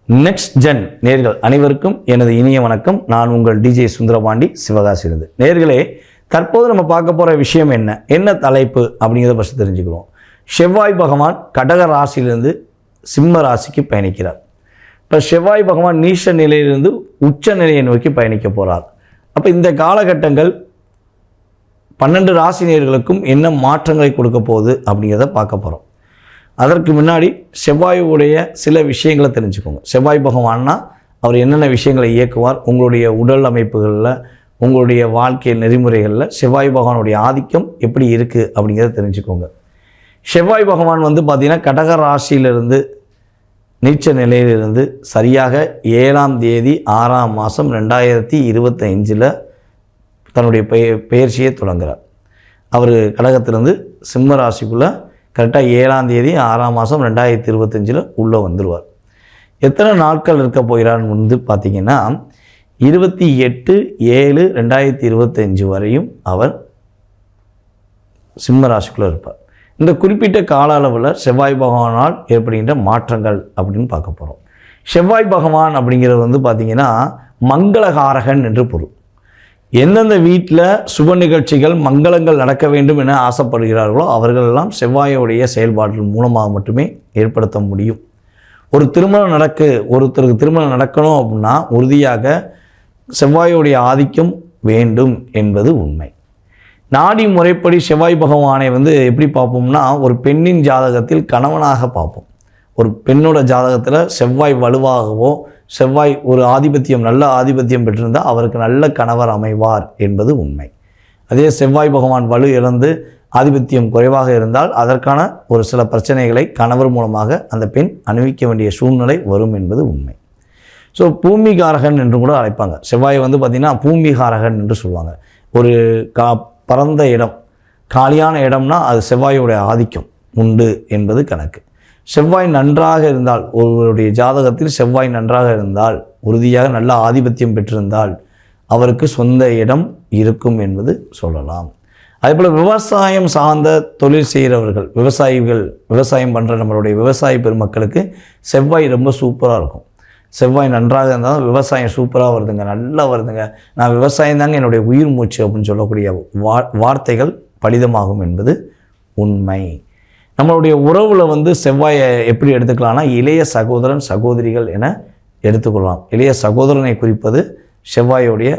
Next gen நேர்கள் அனைவருக்கும் எனது இனிய வணக்கம். நான் உங்கள் டிஜே சுந்தரபாண்டி சிவகாசியிலிருந்து. நேர்களே, தற்போது நம்ம பார்க்க போகிற விஷயம் என்ன தலைப்பு அப்படிங்கிறத பற்றி தெரிஞ்சுக்கிறோம். செவ்வாய் பகவான் கடக ராசியிலிருந்து சிம்ம ராசிக்கு பயணிக்கிறார். இப்போ செவ்வாய் பகவான் நீச்ச நிலையிலிருந்து உச்ச நிலையை நோக்கி பயணிக்க போகிறார். அப்போ இந்த காலகட்டங்கள் 12 ராசினியர்களுக்கும் என்ன மாற்றங்களை கொடுக்க போகுது அப்படிங்கிறத பார்க்க போகிறோம். அதற்கு முன்னாடி செவ்வாயுடைய சில விஷயங்களை தெரிஞ்சுக்கோங்க. செவ்வாய் பகவான்னா அவர் என்னென்ன விஷயங்களை இயக்குவார், உங்களுடைய உடல் அமைப்புகளில், உங்களுடைய வாழ்க்கை நெறிமுறைகளில் செவ்வாய் பகவானுடைய ஆதிக்கம் எப்படி இருக்குது அப்படிங்கிறத தெரிஞ்சுக்கோங்க. செவ்வாய் பகவான் பார்த்திங்கன்னா கடக ராசியிலிருந்து நீச்ச நிலையிலிருந்து சரியாக 7ஆம் தேதி 6ஆம் மாதம் 2025 தன்னுடைய பெயர்ச்சியை தொடங்குகிறார். அவர் கடகத்திலிருந்து சிம்ம ராசிக்குள்ளே கரெக்டாக 7ஆம் தேதி 6ஆம் மாதம் 2025 உள்ளே வந்துடுவார். எத்தனை நாட்கள் இருக்க போகிறான்னு பார்த்திங்கன்னா 28/7/2025 வரையும் அவர் சிம்ம ராசிக்குள்ளே இருப்பார். இந்த குறிப்பிட்ட கால அளவில் செவ்வாய் பகவானால் ஏற்படுகின்ற மாற்றங்கள் அப்படின்னு பார்க்க போகிறோம். செவ்வாய் பகவான் அப்படிங்கிறது பார்த்திங்கன்னா மங்களகாரகன் என்று பொருள். எந்தெந்த வீட்டில் சுப நிகழ்ச்சிகள் மங்களங்கள் நடக்க வேண்டும் என ஆசைப்படுகிறார்களோ அவர்களெல்லாம் செவ்வாயுடைய செயல்பாட்டின் மூலமாக மட்டுமே ஏற்படுத்த முடியும். ஒருத்தருக்கு திருமணம் நடக்கணும் அப்படின்னா உறுதியாக செவ்வாயுடைய ஆதிக்கம் வேண்டும் என்பது உண்மை. நாடி முறைப்படி செவ்வாய் பகவானை எப்படி பார்ப்போம்னா, ஒரு பெண்ணின் ஜாதகத்தில் கணவனாக பார்ப்போம். ஒரு பெண்ணோட ஜாதகத்தில் செவ்வாய் வலுவாகவோ, செவ்வாய் ஒரு நல்ல ஆதிபத்தியம் பெற்றிருந்தால் அவருக்கு நல்ல கணவர் அமைவார் என்பது உண்மை. அதே செவ்வாய் பகவான் வலு இழந்து ஆதிபத்தியம் குறைவாக இருந்தால் அதற்கான ஒரு சில பிரச்சனைகளை கணவர் மூலமாக அந்த பெண் அனுபவிக்க வேண்டிய சூழ்நிலை வரும் என்பது உண்மை. ஸோ பூமிகாரகன் என்று கூட அழைப்பாங்க. செவ்வாய் பார்த்திங்கன்னா பூமிகாரகன் என்று சொல்லுவாங்க. ஒரு பரந்த இடம், காலியான இடம்னா அது செவ்வாயுடைய ஆதிக்கம் உண்டு என்பது கணக்கு. செவ்வாய் நன்றாக இருந்தால், ஒருவருடைய ஜாதகத்தில் செவ்வாய் நன்றாக இருந்தால், உறுதியாக நல்ல ஆதிபத்தியம் பெற்றிருந்தால் அவருக்கு சொந்த இடம் இருக்கும் என்பது சொல்லலாம். அதேபோல் விவசாயம் சார்ந்த தொழில் செய்கிறவர்கள், விவசாயம் பண்ணுற நம்மளுடைய விவசாய பெருமக்களுக்கு செவ்வாய் ரொம்ப சூப்பராக இருக்கும். செவ்வாய் நன்றாக இருந்தால் விவசாயம் சூப்பராக வருதுங்க, நல்லா வருதுங்க, நான் விவசாயம் தாங்க என்னுடைய உயிர் மூச்சு அப்படின்னு சொல்லக்கூடிய வார்த்தைகள் பலிதமாகும் என்பது உண்மை. நம்மளுடைய உறவில் செவ்வாயை எப்படி எடுத்துக்கலாம்னா, இளைய சகோதரன் சகோதரிகள் என எடுத்துக்கொள்ளலாம். இளைய சகோதரனை குறிப்பது செவ்வாயுடைய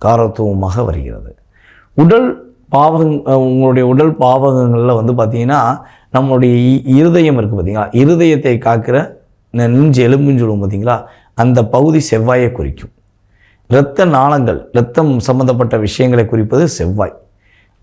காரத்துவமாக வருகிறது. உங்களுடைய உடல் பாவகங்களில் பார்த்திங்கன்னா நம்மளுடைய இருதயம் இருக்குது பார்த்திங்களா, இருதயத்தை காக்கிற நெஞ்சு எலும்புன்னு சொல்லுவோம் பார்த்திங்களா, அந்த பகுதி செவ்வாயை குறிக்கும். இரத்த நாளங்கள், இரத்தம் சம்பந்தப்பட்ட விஷயங்களை குறிப்பது செவ்வாய்.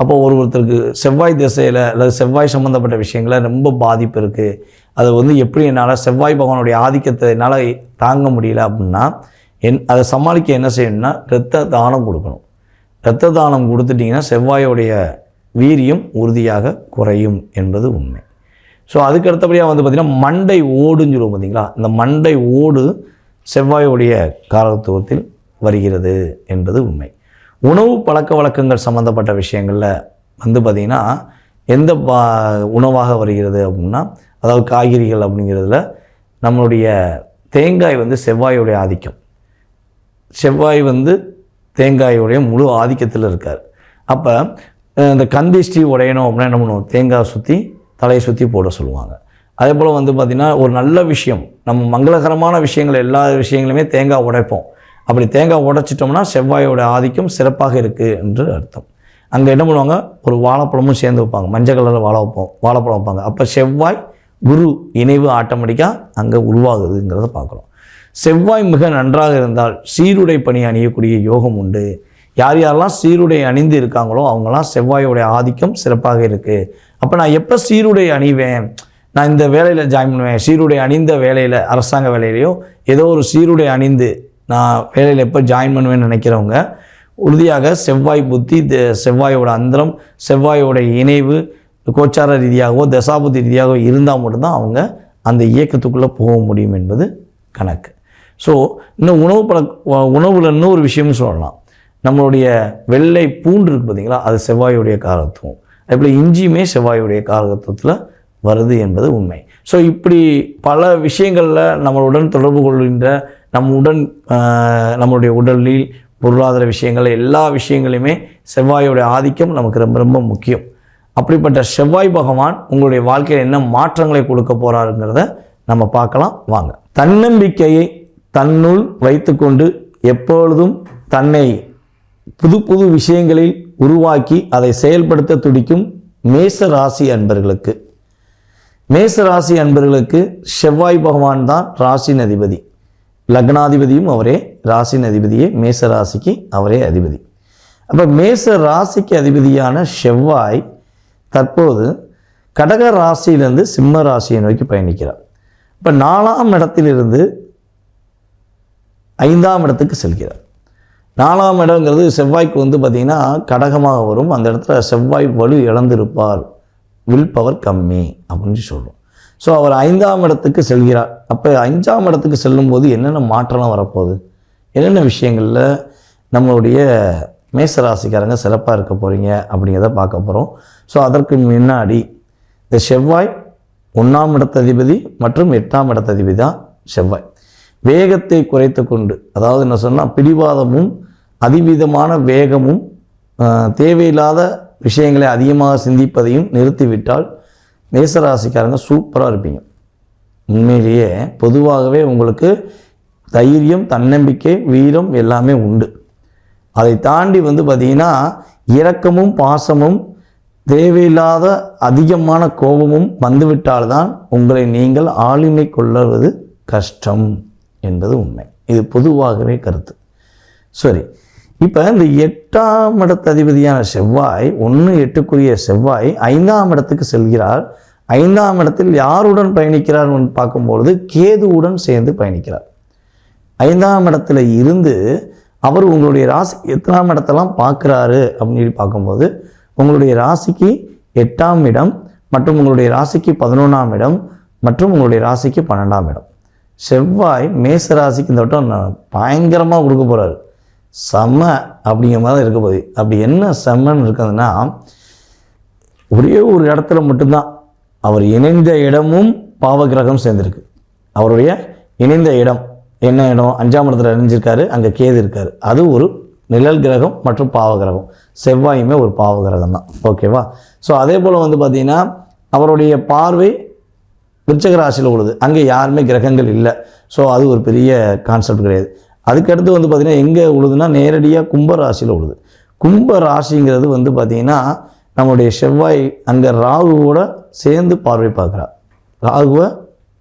அப்போ ஒருத்தருக்கு செவ்வாய் திசையில் அல்லது செவ்வாய் சம்மந்தப்பட்ட விஷயங்களில் ரொம்ப பாதிப்பு இருக்குது, அது எப்படி என்னால் செவ்வாய் பகவானுடைய ஆதிக்கத்தை என்னால் தாங்க முடியல அப்படின்னா அதை சமாளிக்க என்ன செய்யணும்னா இரத்த தானம் கொடுக்கணும். இரத்த தானம் கொடுத்துட்டிங்கன்னா செவ்வாயோடைய வீரியம் உறுதியாக குறையும் என்பது உண்மை. ஸோ அதுக்கு அடுத்தபடியாக பார்த்திங்கன்னா மண்டை ஓடுன்னு சொல்லுவோம் பார்த்திங்களா, இந்த மண்டை ஓடு செவ்வாயுடைய காரத்துவத்தில் வருகிறது என்பது உண்மை. உணவு பழக்க வழக்கங்கள் சம்மந்தப்பட்ட விஷயங்களில் பார்த்திங்கன்னா எந்த உணவாக வருகிறது அப்படின்னா, அதாவது காய்கறிகள் அப்படிங்கிறதுல நம்மளுடைய தேங்காய் செவ்வாயுடைய ஆதிக்கம். செவ்வாய் தேங்காயுடைய முழு ஆதிக்கத்தில் இருக்கார். அப்போ இந்த கந்திஷ்டி உடையணும் அப்படின்னா என்ன பண்ணுவோம், தேங்காய் சுற்றி தலையை சுற்றி போட சொல்லுவாங்க. அதே போல் பார்த்திங்கன்னா ஒரு நல்ல விஷயம், நம்ம மங்களகரமான விஷயங்கள் எல்லா விஷயங்களுமே தேங்காய் உடைப்போம். அப்படி தேங்காய் உடைச்சிட்டோம்னா செவ்வாயோட ஆதிக்கம் சிறப்பாக இருக்குது என்று அர்த்தம். அங்கே என்ன பண்ணுவாங்க, ஒரு வாழைப்பழமும் சேர்ந்து வைப்பாங்க, மஞ்சள் கலரில் வாழைப்பழம் வைப்பாங்க. அப்போ செவ்வாய் குரு இணைவு ஆட்டோமேட்டிக்காக அங்கே உருவாகுதுங்கிறத பார்க்குறோம். செவ்வாய் மிக நன்றாக இருந்தால் சீருடை பணி அணியக்கூடிய யோகம் உண்டு. யாரெல்லாம் சீருடை அணிந்து இருக்காங்களோ அவங்களாம் செவ்வாயோடைய ஆதிக்கம் சிறப்பாக இருக்குது. அப்போ நான் எப்போ சீருடை அணிவேன், நான் இந்த வேலையில் ஜாயின் பண்ணுவேன், சீருடை அணிந்த வேலையில், அரசாங்க வேலையிலையோ ஏதோ ஒரு சீருடை அணிந்து நான் வேலையில் எப்போ ஜாயின் பண்ணுவேன்னு நினைக்கிறவங்க உறுதியாக செவ்வாய் புத்தி, செவ்வாயோட அந்தரம், செவ்வாயோட இணைவு கோச்சார ரீதியாகவோ தசாபுத்தி ரீதியாகவோ இருந்தால் மட்டும்தான் அவங்க அந்த இயக்கத்துக்குள்ளே போக முடியும் என்பது கணக்கு. ஸோ இன்னும் உணவில் இன்னொரு விஷயம்னு சொல்லலாம். நம்மளுடைய வெள்ளை பூண்டு இருக்குது பார்த்திங்களா, அது செவ்வாயுடைய காரத்துவம். அதேபோல் இஞ்சியுமே செவ்வாயுடைய காரகத்துவத்தில் வருது என்பது உண்மை. ஸோ இப்படி பல விஷயங்களில் நம்மளுடன் தொடர்பு கொள்கின்ற நம்மளுடைய உடலில் பொருளாதார விஷயங்கள் எல்லா விஷயங்களையுமே செவ்வாயோடைய ஆதிக்கம் நமக்கு ரொம்ப ரொம்ப முக்கியம். அப்படிப்பட்ட செவ்வாய் பகவான் உங்களுடைய வாழ்க்கையில் என்ன மாற்றங்களை கொடுக்க போகிறாருங்கிறத நம்ம பார்க்கலாம் வாங்க. தன்னம்பிக்கையை தன்னுள் வைத்துக்கொண்டு எப்பொழுதும் தன்னை புது புது விஷயங்களில் உருவாக்கி அதை செயல்படுத்த துடிக்கும் மேச ராசி அன்பர்களுக்கு செவ்வாய் பகவான் தான் ராசியின் அதிபதி. லக்னாதிபதியும் அவரே, ராசியின் அதிபதியே மேச ராசிக்கு அவரே அதிபதி. அப்போ மேச ராசிக்கு அதிபதியான செவ்வாய் தற்போது கடக ராசியிலிருந்து சிம்ம ராசியை நோக்கி பயணிக்கிறார். இப்போ 4ஆம் இடத்திலிருந்து 5ஆம் இடத்துக்கு செல்கிறார். 4ஆம் இடங்கிறது செவ்வாய்க்கு பார்த்திங்கன்னா கடகமாக வரும். அந்த இடத்துல செவ்வாய் வலு இழந்திருப்பார், வில் பவர் கம்மி அப்படின்னு சொல்கிறோம். ஸோ அவர் 5ஆம் இடத்துக்கு செல்கிறார். அப்போ 5ஆம் இடத்துக்கு செல்லும்போது என்னென்ன மாற்றம்லாம் வரப்போகுது, என்னென்ன விஷயங்களில் நம்மளுடைய மேசராசிக்காரங்க சிறப்பாக இருக்க போகிறீங்க அப்படிங்கிறத பார்க்க போகிறோம். ஸோ அதற்கு முன்னாடி இந்த செவ்வாய் 1ஆம் இடத்ததிபதி மற்றும் 8ஆம் இடத்ததிபதி தான் செவ்வாய். வேகத்தை குறைத்து கொண்டு, அதாவது என்ன சொன்னால் பிடிவாதமும் அதிவிதமான வேகமும் தேவையில்லாத விஷயங்களை அதிகமாக சிந்திப்பதையும் நிறுத்திவிட்டால் மேசராசிக்காரங்க சூப்பராக இருப்பீங்க. உண்மையிலேயே பொதுவாகவே உங்களுக்கு தைரியம், தன்னம்பிக்கை, வீரம் எல்லாமே உண்டு. அதை தாண்டி பார்த்திங்கன்னா இரக்கமும் பாசமும் தேவையில்லாத அதிகமான கோபமும் வந்துவிட்டால்தான் உங்களை நீங்கள் ஆளுமை கொள்ளுவது கஷ்டம் என்பது உண்மை. இது பொதுவாகவே கருத்து. சரி, இப்போ இந்த 8ஆம் இடத்ததிபதியான செவ்வாய் 1-8க்குரிய செவ்வாய் 5ஆம் இடத்துக்கு செல்கிறார். 5ஆம் இடத்தில் யாருடன் பயணிக்கிறார் பார்க்கும்பொழுது கேதுவுடன் சேர்ந்து பயணிக்கிறார். 5ஆம் இடத்துல இருந்து அவர் உங்களுடைய ராசி எத்தனாம் இடத்தெல்லாம் பார்க்குறாரு அப்படின்னு பார்க்கும்போது உங்களுடைய ராசிக்கு 8ஆம் இடம் மற்றும் உங்களுடைய ராசிக்கு 11ஆம் இடம் மற்றும் உங்களுடைய ராசிக்கு 12ஆம் இடம். செவ்வாய் மேச ராசிக்கு இந்த வட்டம் பயங்கரமாக கொடுக்க போகிறாரு. செம்ம அப்படிங்கிற மாதிரி இருக்க போகுது. அப்படி என்ன செம்மன்னு இருக்குதுன்னா, ஒரே ஒரு இடத்துல மட்டும்தான் அவர் இணைந்த இடமும் பாவகிரகம் சேர்ந்துருக்கு. அவருடைய இணைந்த இடம் என்ன இடம்? 5ஆம் இடத்துல இணைஞ்சிருக்காரு, அங்கே கேது இருக்காரு. அது ஒரு நிழல் கிரகம் மற்றும் பாவகிரகம். செவ்வாயுமே ஒரு பாவகிரகம் தான். ஓகேவா? ஸோ அதே போல் பார்த்திங்கன்னா அவருடைய பார்வை விருச்சிக ராசியில் உள்ளது. அங்கே யாருமே கிரகங்கள் இல்லை. ஸோ அது ஒரு பெரிய கான்செப்ட் கிடையாது. அதுக்கடுத்து பார்த்திங்கன்னா எங்கே உழுதுன்னா நேரடியாக கும்ப ராசியில் உழுது. கும்ப ராசிங்கிறது பார்த்திங்கன்னா நம்முடைய செவ்வாய் அங்கே ராகுவோட சேர்ந்து பார்வை பார்க்குறார். ராகுவை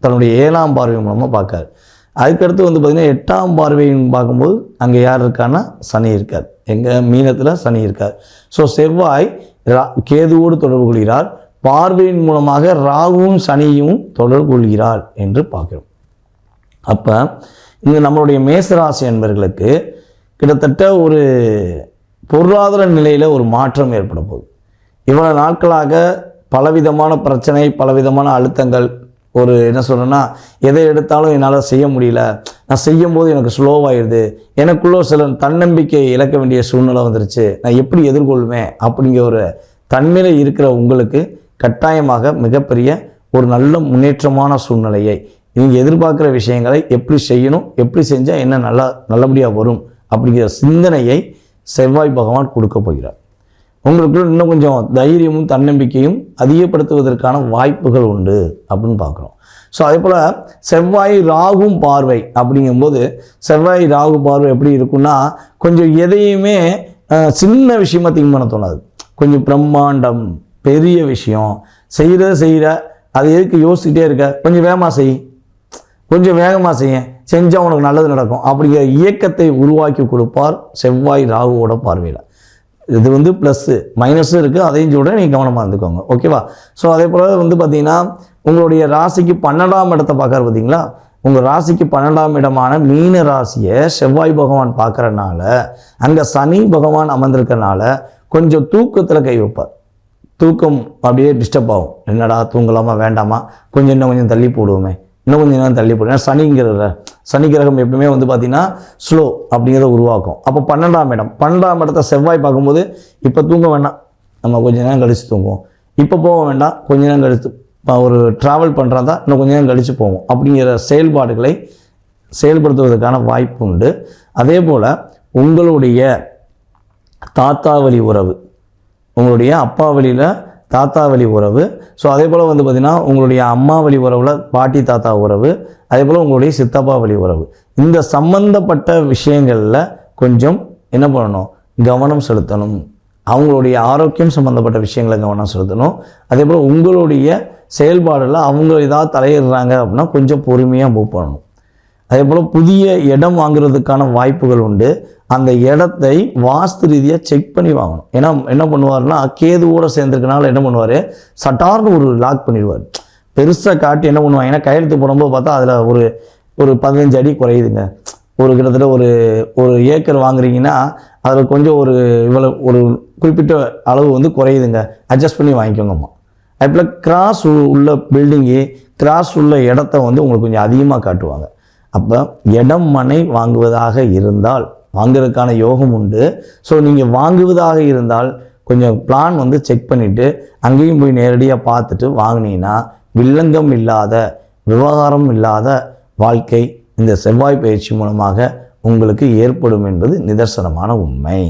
தன்னுடைய 7ஆம் பார்வை மூலமாக பார்க்காரு. அதுக்கடுத்து பார்த்திங்கன்னா 8ஆம் பார்வைன்னு பார்க்கும்போது அங்கே யார் இருக்கான்னா சனி இருக்கார். எங்கள் மீனத்தில் சனி இருக்கார். ஸோ செவ்வாய் கேதுவோடு தொடர்பு கொள்கிறார். பார்வையின் மூலமாக ராகுவும் சனியும் தொடர்பு கொள்கிறார் என்று பார்க்கிறோம். அப்போ இங்கே நம்மளுடைய மேசராசி என்பவர்களுக்கு கிட்டத்தட்ட ஒரு பொருளாதார நிலையில் ஒரு மாற்றம் ஏற்பட போகுது. இவ்வளவு நாட்களாக பலவிதமான பிரச்சனை, பலவிதமான அழுத்தங்கள், ஒரு என்ன சொல்கிறேன்னா எதை எடுத்தாலும் என்னால் செய்ய முடியல, நான் செய்யும்போது எனக்கு ஸ்லோவாகிடுது, எனக்குள்ளே சில தன்னம்பிக்கை இழக்க வேண்டிய சூழ்நிலை வந்துருச்சு, நான் எப்படி எதிர்கொள்வேன் அப்படிங்கிற ஒரு தன்மையில் இருக்கிற உங்களுக்கு கட்டாயமாக மிகப்பெரிய ஒரு நல்ல முன்னேற்றமான சூழ்நிலையை நீங்கள் எதிர்பார்க்குற விஷயங்களை எப்படி செய்யணும், எப்படி செஞ்சால் என்ன நல்லபடியாக வரும் அப்படிங்கிற சிந்தனையை செவ்வாய் பகவான் கொடுக்க போகிறார். உங்களுக்குள்ள இன்னும் கொஞ்சம் தைரியமும் தன்னம்பிக்கையும் அதிகப்படுத்துவதற்கான வாய்ப்புகள் உண்டு அப்படின்னு பார்க்குறோம். ஸோ அதே போல் செவ்வாய் ராகும் பார்வை அப்படிங்கும்போது செவ்வாய் ராகு பார்வை எப்படி இருக்குன்னா கொஞ்சம் எதையுமே சின்ன விஷயமா திங்க் பண்ண தோணாது. கொஞ்சம் பிரம்மாண்டம், பெரிய விஷயம் செய்கிற அது எதுக்கு யோசிச்சுட்டே இருக்க, கொஞ்சம் வேகமாக செய், கொஞ்சம் வேகமாக செஞ்சால் உனக்கு நல்லது நடக்கும் அப்படிங்கிற இயக்கத்தை உருவாக்கி கொடுப்பார் செவ்வாய் ராகுவோட பார்வையில். இது ப்ளஸ்ஸு மைனஸும் இருக்குது, அதையும் சொல்கிறேன், நீங்கள் கவனமாக இருந்துக்கோங்க. ஓகேவா? ஸோ அதே போல் பார்த்திங்கன்னா உங்களுடைய ராசிக்கு 12ஆம் இடத்தை பார்க்குறாரு. பார்த்தீங்களா? உங்கள் ராசிக்கு 12ஆம் இடமான மீன ராசியை செவ்வாய் பகவான் பார்க்குறனால, அங்கே சனி பகவான் அமர்ந்திருக்கிறனால கொஞ்சம் தூக்கத்தில் கை வைப்பார். தூக்கம் அப்படியே டிஸ்டர்ப் ஆகும். என்னடா தூங்கலாமா வேண்டாமா, இன்னும் கொஞ்சம் தள்ளி போடுவோமே, இன்னும் கொஞ்சம் நேரம் தள்ளி போடுவேன். சனி கிரகம் எப்பவுமே பார்த்திங்கன்னா ஸ்லோ அப்படிங்கிறத உருவாக்கும். அப்போ 12ஆம் இடத்தை செவ்வாய் பார்க்கும்போது இப்போ தூங்க வேண்டாம், நம்ம கொஞ்ச நேரம் கழித்து தூங்குவோம், இப்போ போக வேண்டாம், கொஞ்ச நேரம் கழித்து இப்போ ஒரு ட்ராவல் பண்ணுறதா இன்னும் கொஞ்சம் நேரம் கழித்து போவோம் அப்படிங்கிற செயல்பாடுகளை செயல்படுத்துவதற்கான வாய்ப்பு உண்டு. அதே போல் உங்களுடைய தாத்தா வழி உறவு, உங்களுடைய அப்பா வழியில் தாத்தா வழி உறவு, ஸோ அதே போல் வந்து பார்த்திங்கன்னா உங்களுடைய அம்மா வழி உறவில் பாட்டி தாத்தா உறவு, அதே போல் உங்களுடைய சித்தப்பா வழி உறவு, இந்த சம்பந்தப்பட்ட விஷயங்களில் கொஞ்சம் என்ன பண்ணணும், கவனம் செலுத்தணும். அவங்களுடைய ஆரோக்கியம் சம்மந்தப்பட்ட விஷயங்களை கவனம் செலுத்தணும். அதே போல் உங்களுடைய செயல்பாடில் அவங்க ஏதாவது தலையிடுறாங்க அப்படின்னா கொஞ்சம் பொறுமையாக மூவ் பண்ணணும். அதே போல் புதிய இடம் வாங்குறதுக்கான வாய்ப்புகள் உண்டு. அந்த இடத்தை வாஸ்து ரீதியாக செக் பண்ணி வாங்கணும். ஏன்னா என்ன பண்ணுவார்னா, கேதுவோடு சேர்ந்துருக்கனால என்ன பண்ணுவார், சட்டார்னு ஒரு லாக் பண்ணிடுவார். பெருசாக காட்டி என்ன பண்ணுவாங்க, ஏன்னா கையெழுத்து போடும்போது பார்த்தா அதில் ஒரு 15 அடி குறையுதுங்க. கிட்டத்தட்ட ஒரு ஏக்கர் வாங்குறீங்கன்னா அதில் கொஞ்சம் ஒரு குறிப்பிட்ட அளவு வந்து குறையுதுங்க, அட்ஜஸ்ட் பண்ணி வாங்கிக்கோங்கம்மா. அதுபோல் கிராஸ் உள்ள பில்டிங்கு, கிராஸ் உள்ள இடத்த வந்து உங்களுக்கு கொஞ்சம் அதிகமாக காட்டுவாங்க. அப்போ இடம் மனை வாங்குவதாக இருந்தால் வாங்குறதுக்கான யோகம் உண்டு. ஸோ நீங்கள் வாங்குவதாக இருந்தால் கொஞ்சம் பிளான் வந்து செக் பண்ணிவிட்டு அங்கேயும் போய் நேரடியாக பார்த்துட்டு வாங்கினீங்கன்னா வில்லங்கம் இல்லாத, விவகாரம் இல்லாத வாழ்க்கை இந்த செவ்வாய் பயிற்சி மூலமாக உங்களுக்கு ஏற்படும் என்பது நிதர்சனமான உண்மை.